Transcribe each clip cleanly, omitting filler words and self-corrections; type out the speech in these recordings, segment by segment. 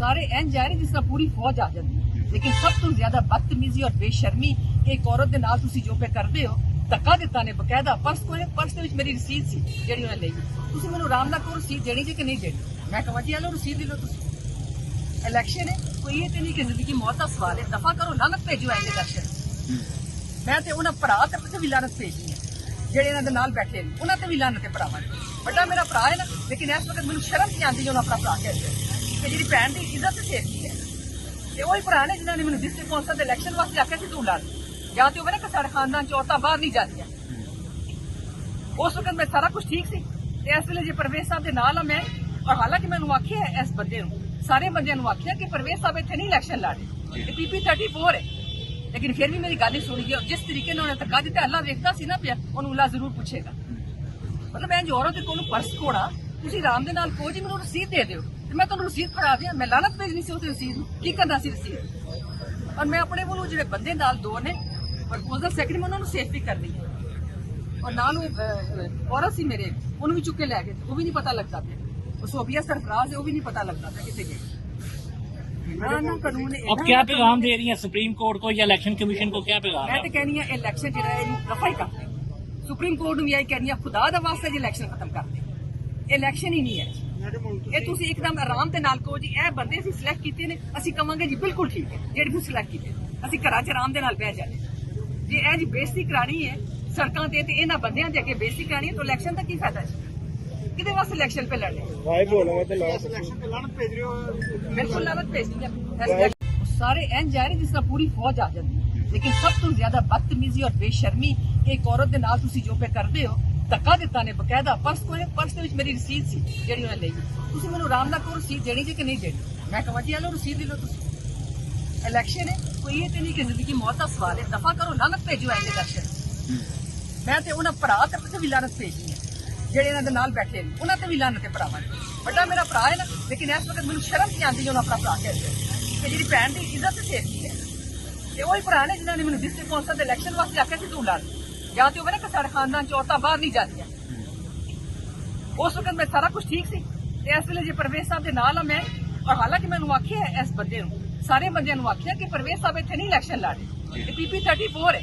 सारे इंज जा रहे जिस तरह पूरी फौज आ जाती है, लेकिन सब तो ज्यादा बदतमीजी और बेशर्मी एक औरत दे नाल तुसी जो पे करदे हो, धक्का दिता ने बकायदा पर्स को पर्स दे विच मेरी रसीद सी जेडी उन्हें लई। तुसी मैनूं आराम नाल कहो रसीद देनी जे कि नहीं देनी। मैं कहां जी लो रसीद लो तुसी। इलेक्शन है कोई ये तो नहीं कि जिंदगी मौत का सवाल है, दफा करो लानत भेजो आए इलेक्शन। मैं तो उन्हें भरा ते भी लानत भेजनी है जेडे इन्हां दे नाल बैठे ने, उन्हां ते भी लानत है भरावां ने। बड़ा मेरा भरा है ना, लेकिन इस वक्त मैनूं शर्म नहीं आती जो अपना भरा कहते कि जी भैन की इज्जत से सेफ्टी है। तो वही भरा ने जिन्होंने मैंने डिस्ट्रिक्ट कौंसल के इलेक्शन वास्ते आख्या कि तू लड़, या तो होवे ना कि साडे खानदान च औरतां बाहर नहीं जांदियां। उस वक्त मैं सारा कुछ ठीक सी, इस वेले जे परवेज साहब के नाल मैं, और हालांकि मैंने आख्या इस बंदे सारे बंदे आख्या कि परवेज साहब इतने नहीं इलेक्शन लड़े, PP 34 है, लेकिन फिर भी मेरी गल नहीं सुनी गई। जिस तरीके उन्होंने धक्का दिता अल्लाह वेखता सी ना पिया, उन्होंने अल्लाह जरूर पूछेगा। मतलब मैं औरत के कोलों पर्स खोड़ा, तुसी आराम दे नाल कहो जी मैनूं रसीद दे दिओ, ते मैं तुहानूं रसीद फड़ा दियां। मैं लानत भेजनी सी उस रसीद नूं, की करना सी रसीद। और मैं अपने कोलों जिहड़े बंदे नाल दो ने प्रपोजल सैकटरी मैं उन्होंने सेफ भी करनी है, और नाल औरत सी मेरे उन्होंने भी चुक के लै गए, वो भी नहीं पता लगता पिया। सोबिया सरफराज है, वो भी नहीं पता लगता था कितने गए। अब क्या पैगाम दे रही है सुप्रीम कोर्ट को या इलेक्शन कमीशन को, क्या पैगाम? मैं तो कहनी है इलेक्शन जो दफा ही करते, सुप्रीम कोर्ट में यही कहनी है खुदा दा वास्ता जो इलेक्शन खत्म करते, इलेक्शन ही नहीं है। ये तुसी एकदम आराम दे नाल कहो जी ए बंदे असीं सिलेक्ट कीते ने, असीं कहांगे जी बिल्कुल ठीक है जेहड़े तुसीं सिलेक्ट कीते, असीं घरां च आराम दे नाल बैठ जाने। जे ए जी बेइज्जती करानी है सड़कां ते इन्हां बंदियां दे अगे बेइज्जती करानी है, तो इलेक्शन दा की फायदा है? किहदे वास्ते इलेक्शन पे लड़ने? बिल्कुल लानत भेजनी है। सारे इंज जा रहे जिस तरह पूरी फौज आ जाती है, लेकिन सब तो ज्यादा बदतमीजी और बेशर्मी एक औरत दे नाल तुसी जो पे करदे हो, धक्का दिता ने बकायदा पर्स दे विच मेरी रसीद सी जेडी उन्हें लई। तुसी मैनूं आराम नाल कहो रसीद देनी जे कि नहीं देनी। मैं कहां जी लो रसीद लो तुसी। इलेक्शन है कोई ये तो नहीं कि जिंदगी मौत का सवाल है, दफा करो लानत भेजो आए इलेक्शन। मैं तो उन्हें भरा ते भी लानत भेजनी है जेडे इन्हां दे नाल बैठे ने, उन्हां ते भी लानत है भरावां ने। बड़ा मेरा भरा है ना, लेकिन इस वक्त मैनूं शर्म नहीं आती जो अपना भरा कहते कि जी भैन की इज्जत से सेफ्टी है। तो वही भरा ने जिन्होंने मैंने डिस्ट्रिक्ट कौंसल के इलेक्शन वास्ते आख्या कि तू लड़, या तो होवे ना कि साडे खानदान च औरतां बाहर नहीं जांदियां। उस वक्त मैं सारा कुछ ठीक सी, इस वेले जे परवेज साहब के नाल मैं, और हालांकि मैंने आख्या इस बंदे सारे बंदे आख्या कि परवेज साहब इतने नहीं इलेक्शन लड़े, PP 34 है,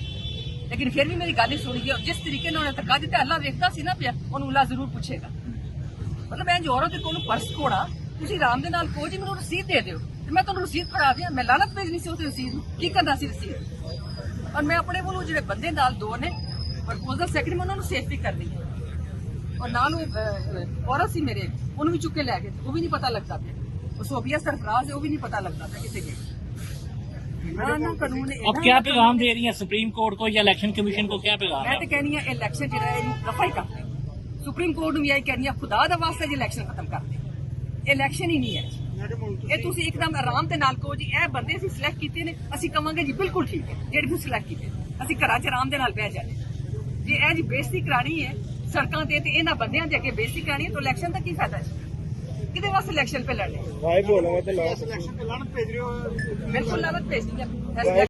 लेकिन फिर भी मेरी गल नहीं सुनी गई। जिस तरीके उन्होंने धक्का दिता अल्लाह वेखता सी ना पिया, उन्होंने अल्लाह जरूर पूछेगा। मतलब मैं औरत के कोलों पर्स खोड़ा, तुसी आराम दे नाल कहो जी मैनूं रसीद दे दिओ, ते मैं तुहानूं रसीद फड़ा दियां। मैं लानत भेजनी सी उस रसीद नूं, की करना सी रसीद। और मैं अपने कोलों जिहड़े बंदे नाल दो ने प्रपोजल सैकटरी मैं उन्होंने सेफ भी करनी है, और नाल औरत सी मेरे उन्होंने भी चुक के लै गए, वो भी नहीं पता लगता पिया। सोबिया सरफराज है, वो भी नहीं पता लगता था कितने गए। अब क्या पैगाम दे रही है सुप्रीम कोर्ट को या इलेक्शन कमीशन को, क्या पैगाम? मैं तो कहनी है इलेक्शन जो दफा ही करते, सुप्रीम कोर्ट में यही कहनी है खुदा दा वास्ता जो इलेक्शन खत्म करते, इलेक्शन ही नहीं है। ये तुसी एकदम आराम दे नाल कहो जी ए बंदे असीं सिलेक्ट कीते ने, असीं कहांगे जी बिल्कुल ठीक है जेहड़े तुसीं सिलेक्ट कीते, असीं घरां च आराम दे नाल बैठ जाने। जे ए जी बेइज्जती करानी है सड़कां ते इन्हां बंदियां दे अगे बेइज्जती करानी है, तो इलेक्शन दा की फायदा है? किहदे वास्ते इलेक्शन पे लड़ने? बिल्कुल लानत भेजनी है।